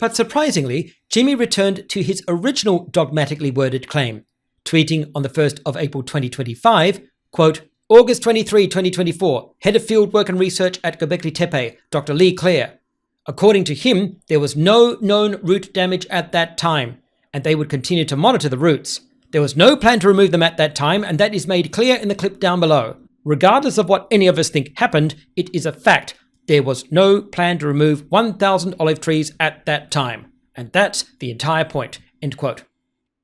But surprisingly, Jimmy returned to his original dogmatically worded claim, tweeting on the 1st of April 2025, quote, August 23, 2024, Head of Fieldwork and Research at Gobekli Tepe, Dr. Lee Clare. According to him, there was no known root damage at that time, and they would continue to monitor the roots. There was no plan to remove them at that time, and that is made clear in the clip down below. Regardless of what any of us think happened, it is a fact. There was no plan to remove 1,000 olive trees at that time. And that's the entire point. End quote.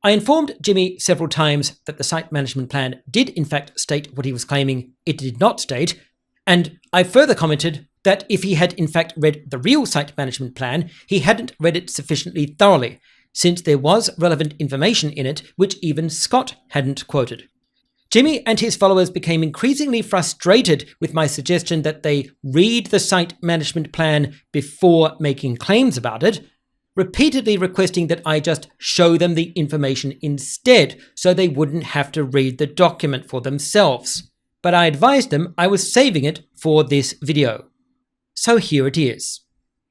I informed Jimmy several times that the site management plan did in fact state what he was claiming it did not state, and I further commented that if he had in fact read the real site management plan, he hadn't read it sufficiently thoroughly, since there was relevant information in it which even Scott hadn't quoted. Jimmy and his followers became increasingly frustrated with my suggestion that they read the site management plan before making claims about it, repeatedly requesting that I just show them the information instead so they wouldn't have to read the document for themselves. But I advised them I was saving it for this video. So here it is.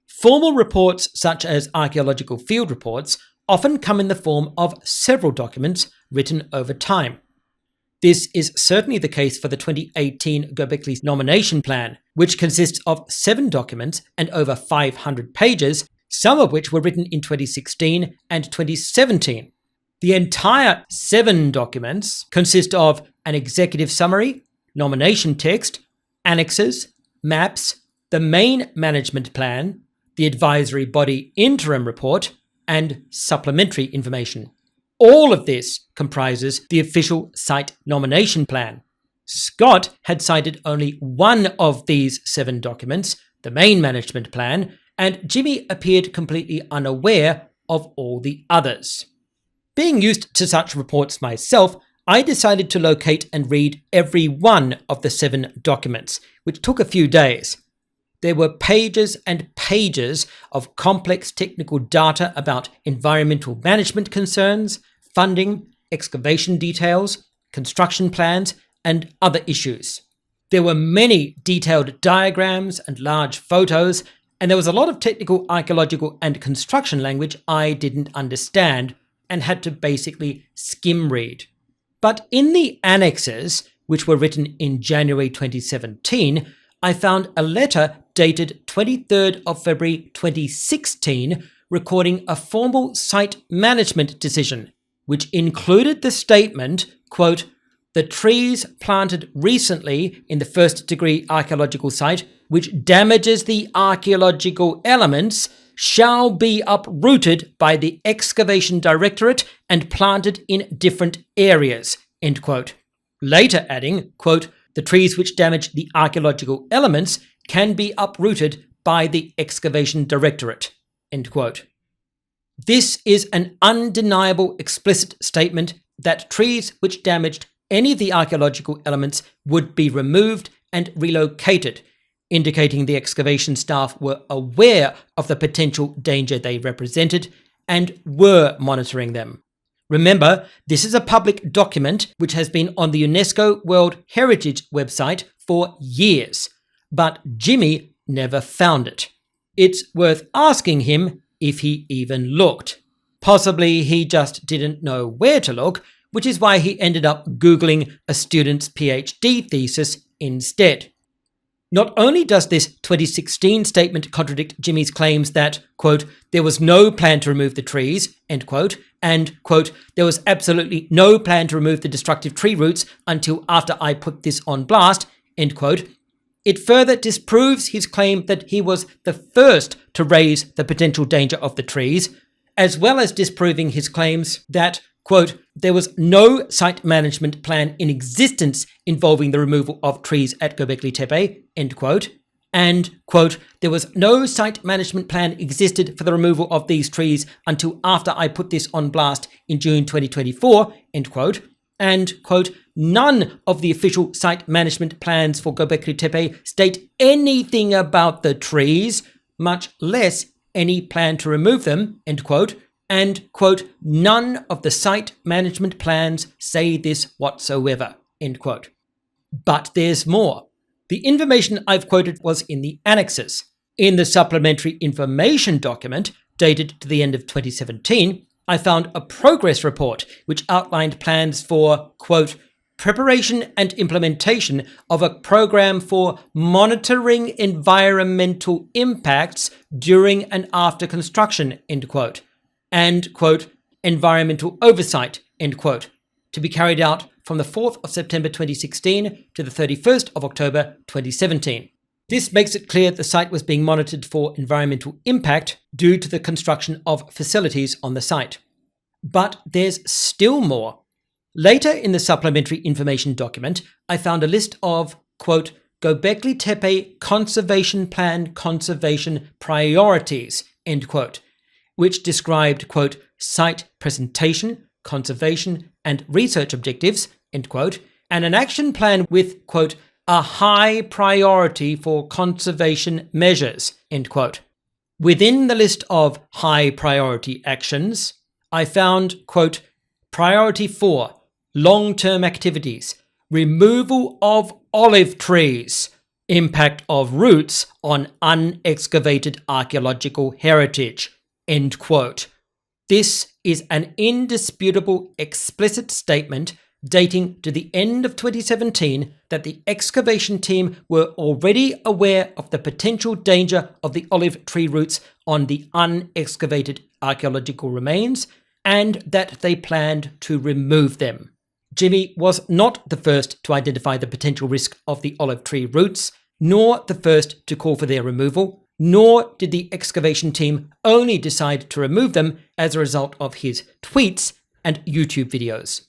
Formal reports such as archaeological field reports often come in the form of several documents written over time. This is certainly the case for the 2018 Gobekli Nomination Plan, which consists of 7 documents and over 500 pages, some of which were written in 2016 and 2017. The entire 7 documents consist of an executive summary, nomination text, annexes, maps, the main management plan, the advisory body interim report, and supplementary information. All of this comprises the official site nomination plan. Scott had cited only one of these 7 documents, the main management plan, and Jimmy appeared completely unaware of all the others. Being used to such reports myself, I decided to locate and read every one of the 7 documents, which took a few days. There were pages and pages of complex technical data about environmental management concerns, funding, excavation details, construction plans, and other issues. There were many detailed diagrams and large photos, and there was a lot of technical, archaeological, and construction language I didn't understand and had to basically skim read. But in the annexes, which were written in January 2017, I found a letter dated 23rd of February 2016 recording a formal site management decision, which included the statement, quote, the trees planted recently in the first-degree archaeological site, which damages the archaeological elements, shall be uprooted by the Excavation Directorate and planted in different areas, end quote. Later adding, quote, the trees which damage the archaeological elements can be uprooted by the Excavation Directorate, end quote. This is an undeniable explicit statement that trees which damaged any of the archaeological elements would be removed and relocated, indicating the excavation staff were aware of the potential danger they represented and were monitoring them. Remember, this is a public document which has been on the UNESCO World Heritage website for years, but Jimmy never found it. It's worth asking him if he even looked. Possibly he just didn't know where to look, which is why he ended up Googling a student's PhD thesis instead. Not only does this 2016 statement contradict Jimmy's claims that, quote, there was no plan to remove the trees, end quote, and, quote, there was absolutely no plan to remove the destructive tree roots until after I put this on blast, end quote, it further disproves his claim that he was the first to raise the potential danger of the trees, as well as disproving his claims that, quote, there was no site management plan in existence involving the removal of trees at Gobekli Tepe, end quote, and, quote, there was no site management plan existed for the removal of these trees until after I put this on blast in June 2024, end quote, and, quote, none of the official site management plans for Gobekli Tepe state anything about the trees, much less any plan to remove them, end quote, and, quote, none of the site management plans say this whatsoever, end quote. But there's more. The information I've quoted was in the annexes. In the supplementary information document, dated to the end of 2017, I found a progress report which outlined plans for, quote, preparation and implementation of a program for monitoring environmental impacts during and after construction, end quote, and, quote, environmental oversight, end quote, to be carried out from the 4th of September 2016 to the 31st of October 2017. This makes it clear the site was being monitored for environmental impact due to the construction of facilities on the site. But there's still more. Later in the supplementary information document, I found a list of, quote, Gobekli Tepe Conservation Plan conservation priorities, end quote, which described, quote, site presentation, conservation, and research objectives, end quote, and an action plan with, quote, a high priority for conservation measures, end quote. Within the list of high priority actions, I found, quote, priority 4, long-term activities, removal of olive trees, impact of roots on unexcavated archaeological heritage, end quote. This is an indisputable explicit statement dating to the end of 2017 that the excavation team were already aware of the potential danger of the olive tree roots on the unexcavated archaeological remains and that they planned to remove them. Jimmy was not the first to identify the potential risk of the olive tree roots, nor the first to call for their removal, nor did the excavation team only decide to remove them as a result of his tweets and YouTube videos.